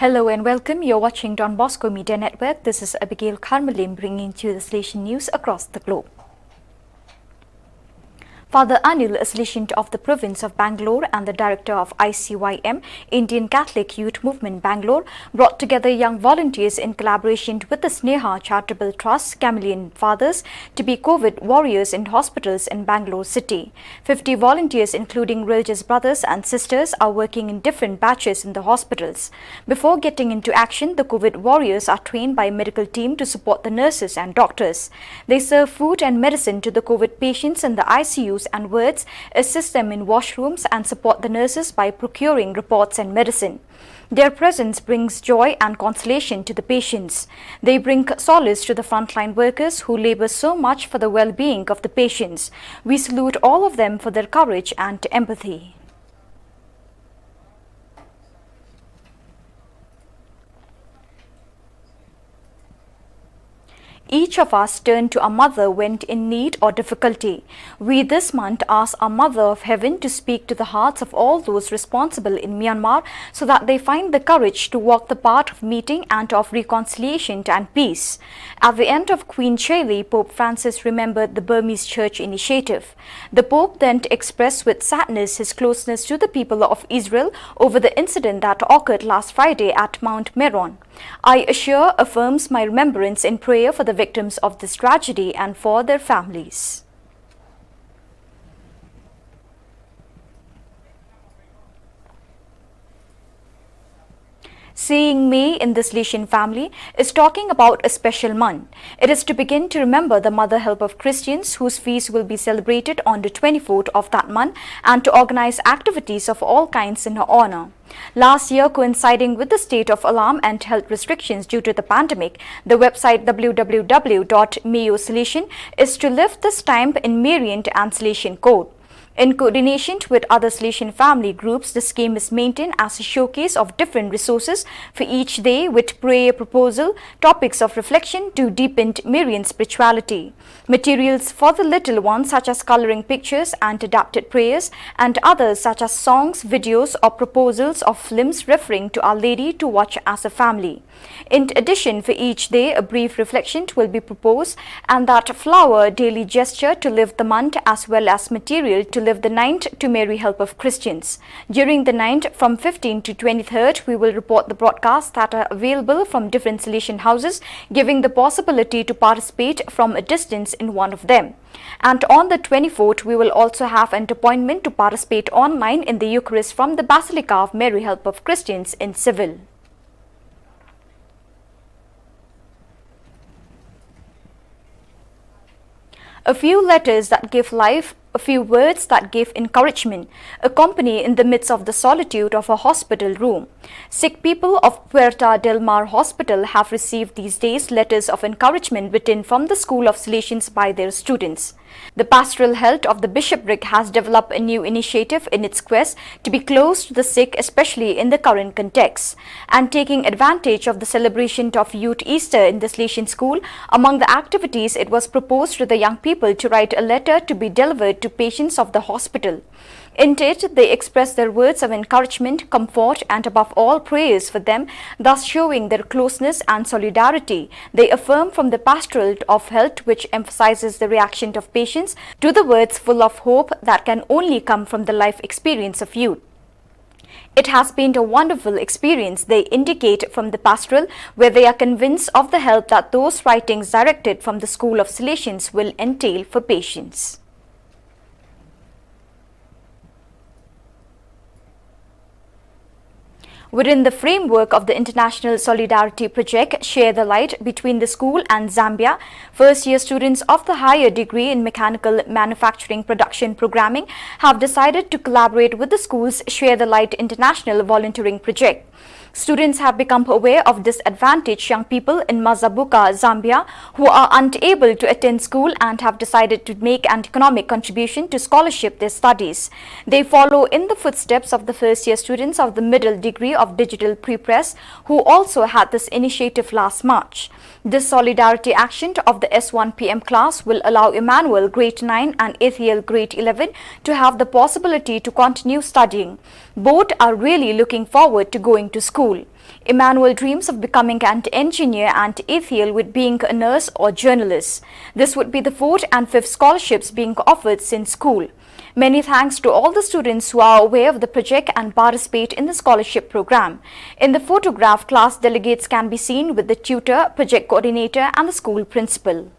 Hello and welcome. You're watching Don Bosco Media Network. This is Abigail Carmelim bringing to you the Salesian news across the globe. Father Anil, a Salesian of the province of Bangalore and the director of ICYM, Indian Catholic Youth Movement Bangalore, brought together young volunteers in collaboration with the Sneha Charitable Trust Chameleon Fathers to be COVID warriors in hospitals in Bangalore city. 50 volunteers, including religious brothers and sisters, are working in different batches in the hospitals. Before getting into action, the COVID warriors are trained by a medical team to support the nurses and doctors. They serve food and medicine to the COVID patients in the ICUs and wards, assist them in washrooms and support the nurses by procuring reports and medicine. Their presence brings joy and consolation to the patients. They bring solace to the frontline workers who labor so much for the well-being of the patients. We salute all of them for their courage and empathy. Each of us turned to a mother when in need or difficulty. We this month ask our Mother of Heaven to speak to the hearts of all those responsible in Myanmar so that they find the courage to walk the path of meeting and of reconciliation and peace. At the end of Queen Shaylee, Pope Francis remembered the Burmese Church initiative. The Pope then expressed with sadness his closeness to the people of Israel over the incident that occurred last Friday at Mount Meron. I affirms my remembrance in prayer for the victims of this tragedy and for their families. Seeing May in the Salesian family is talking about a special month. It is to begin to remember the Mother Help of Christians whose feast will be celebrated on the 24th of that month and to organize activities of all kinds in her honor. Last year, coinciding with the state of alarm and health restrictions due to the pandemic, the website www.mayo.Salesian is to lift the stamp in Marian and Salesian code. In coordination with other Salesian family groups, the scheme is maintained as a showcase of different resources for each day with prayer proposal, topics of reflection to deepened Marian spirituality. Materials for the little ones such as coloring pictures and adapted prayers and others such as songs, videos or proposals of films referring to Our Lady to watch as a family. In addition, for each day, a brief reflection will be proposed and that flower daily gesture to live the month as well as material to live the ninth to Mary Help of Christians. During the ninth from 15th to 23rd, we will report the broadcasts that are available from different Salesian houses, giving the possibility to participate from a distance in one of them. And on the 24th, we will also have an appointment to participate online in the Eucharist from the Basilica of Mary Help of Christians in Civil. A few letters that give life, a few words that give encouragement, accompany in the midst of the solitude of a hospital room. Sick people of Puerta del Mar Hospital have received these days letters of encouragement written from the School of Salesians by their students. The Pastoral Health of the Bishopric has developed a new initiative in its quest to be close to the sick, especially in the current context. And taking advantage of the celebration of Youth Easter in the Salesian School, among the activities it was proposed to the young people to write a letter to be delivered to patients of the hospital. In it, they express their words of encouragement, comfort, and above all, prayers for them, thus showing their closeness and solidarity. They affirm from the Pastoral of Health, which emphasizes the reaction of patients to the words full of hope that can only come from the life experience of youth. It has been a wonderful experience, they indicate from the pastoral, where they are convinced of the help that those writings directed from the School of Salesians will entail for patients. Within the framework of the International Solidarity Project, Share the Light between the school and Zambia, first-year students of the higher degree in Mechanical Manufacturing Production Programming have decided to collaborate with the school's Share the Light International Volunteering Project. Students have become aware of disadvantaged young people in Mazabuka, Zambia, who are unable to attend school and have decided to make an economic contribution to scholarship their studies. They follow in the footsteps of the first-year students of the middle degree of Digital Pre-Press, who also had this initiative last March. This solidarity action of the S1 PM class will allow Emmanuel grade 9 and Ethiel grade 11 to have the possibility to continue studying. Both are really looking forward to going to school. Emmanuel dreams of becoming an engineer and Ethiel with being a nurse or journalist. This would be the 4th and 5th scholarships being offered since school. Many thanks to all the students who are aware of the project and participate in the scholarship program. In the photograph, class delegates can be seen with the tutor, project coordinator and the school principal.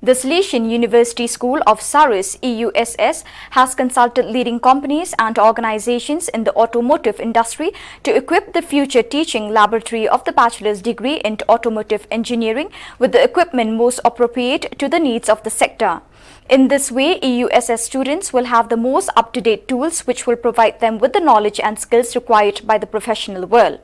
The Salesian University School of Saris EUSS has consulted leading companies and organizations in the automotive industry to equip the future teaching laboratory of the bachelor's degree in automotive engineering with the equipment most appropriate to the needs of the sector. In this way, EUSS students will have the most up-to-date tools which will provide them with the knowledge and skills required by the professional world.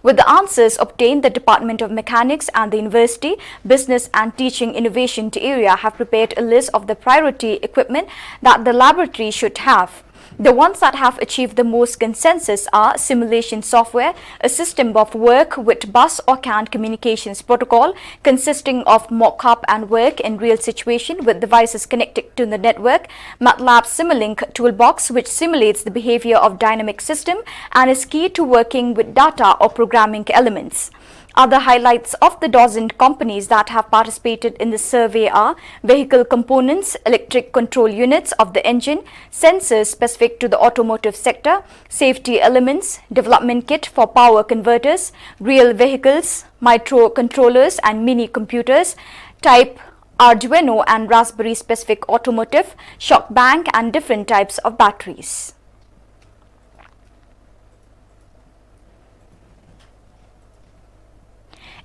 With the answers obtained, the Department of Mechanics and the University Business and Teaching Innovation area have prepared a list of the priority equipment that the laboratory should have. The ones that have achieved the most consensus are simulation software, a system of work with bus or CAN communications protocol consisting of mock-up and work in real situation with devices connected to the network, MATLAB Simulink toolbox which simulates the behavior of dynamic system and is key to working with data or programming elements. Other highlights of the dozen companies that have participated in the survey are vehicle components, electric control units of the engine, sensors specific to the automotive sector, safety elements, development kit for power converters, real vehicles, microcontrollers and mini computers, type Arduino and Raspberry specific automotive, shock bank and different types of batteries.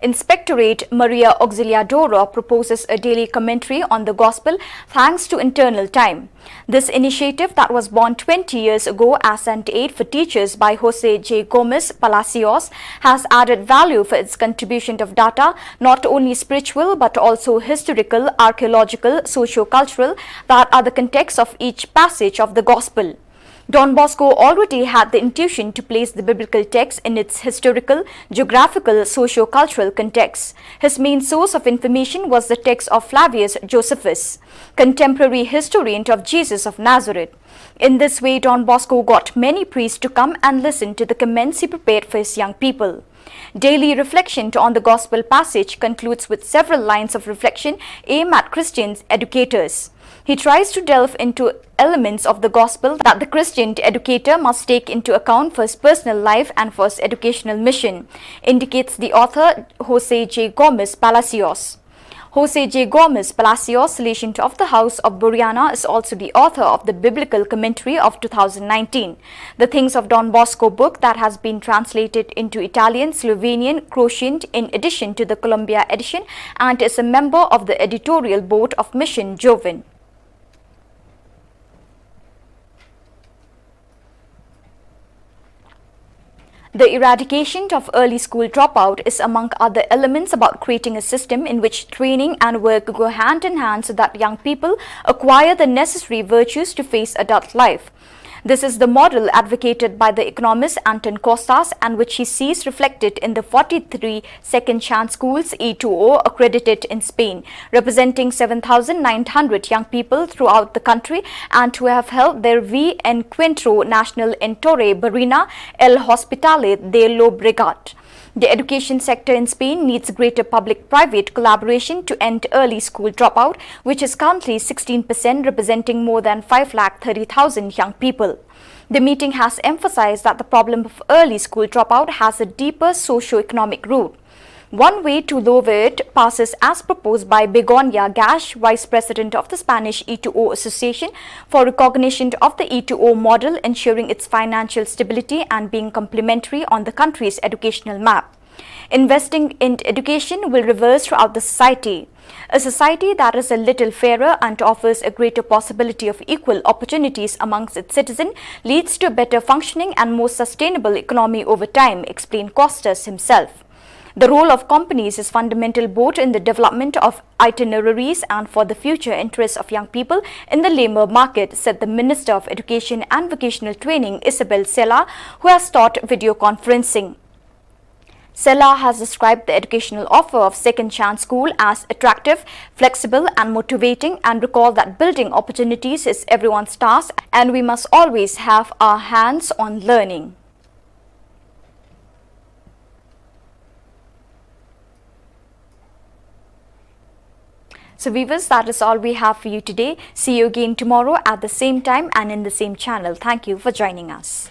Inspectorate Maria Auxiliadora proposes a daily commentary on the Gospel thanks to internal time. This initiative that was born 20 years ago as an aid for teachers by Jose J. Gomez Palacios has added value for its contribution of data, not only spiritual but also historical, archaeological, socio-cultural, that are the context of each passage of the Gospel. Don Bosco already had the intuition to place the biblical text in its historical, geographical, socio-cultural context. His main source of information was the text of Flavius Josephus, contemporary historian of Jesus of Nazareth. In this way, Don Bosco got many priests to come and listen to the comments he prepared for his young people. Daily reflection on the Gospel passage concludes with several lines of reflection aimed at Christian educators. He tries to delve into elements of the Gospel that the Christian educator must take into account for his personal life and for his educational mission, indicates the author Jose J. Gomez Palacios. Jose J. Gomez Palacios, Salesian of the House of Buriana, is also the author of the Biblical Commentary of 2019, the Things of Don Bosco book that has been translated into Italian, Slovenian, Croatian in addition to the Colombia edition, and is a member of the editorial board of Mission Joven. The eradication of early school dropout is among other elements about creating a system in which training and work go hand in hand so that young people acquire the necessary virtues to face adult life. This is the model advocated by the economist Anton Costas and which he sees reflected in the 43 second chance schools E2O accredited in Spain, representing 7,900 young people throughout the country and who have held their V Encuentro Nacional en Torre Barrina El Hospitalet de Llobregat. The education sector in Spain needs greater public-private collaboration to end early school dropout, which is currently 16%, representing more than 530,000 young people. The meeting has emphasized that the problem of early school dropout has a deeper socio-economic root. One way to lower it passes as proposed by Begonia Gash, Vice President of the Spanish E2O Association, for recognition of the E2O model, ensuring its financial stability and being complementary on the country's educational map. Investing in education will reverse throughout the society. A society that is a little fairer and offers a greater possibility of equal opportunities amongst its citizens leads to a better functioning and more sustainable economy over time, explained Costas himself. The role of companies is fundamental both in the development of itineraries and for the future interests of young people in the labour market, said the Minister of Education and Vocational Training, Isabel Sela, who has taught video conferencing. Sela has described the educational offer of Second Chance School as attractive, flexible and motivating, and recalled that building opportunities is everyone's task and we must always have our hands on learning. So viewers, that is all we have for you today. See you again tomorrow at the same time and in the same channel. Thank you for joining us.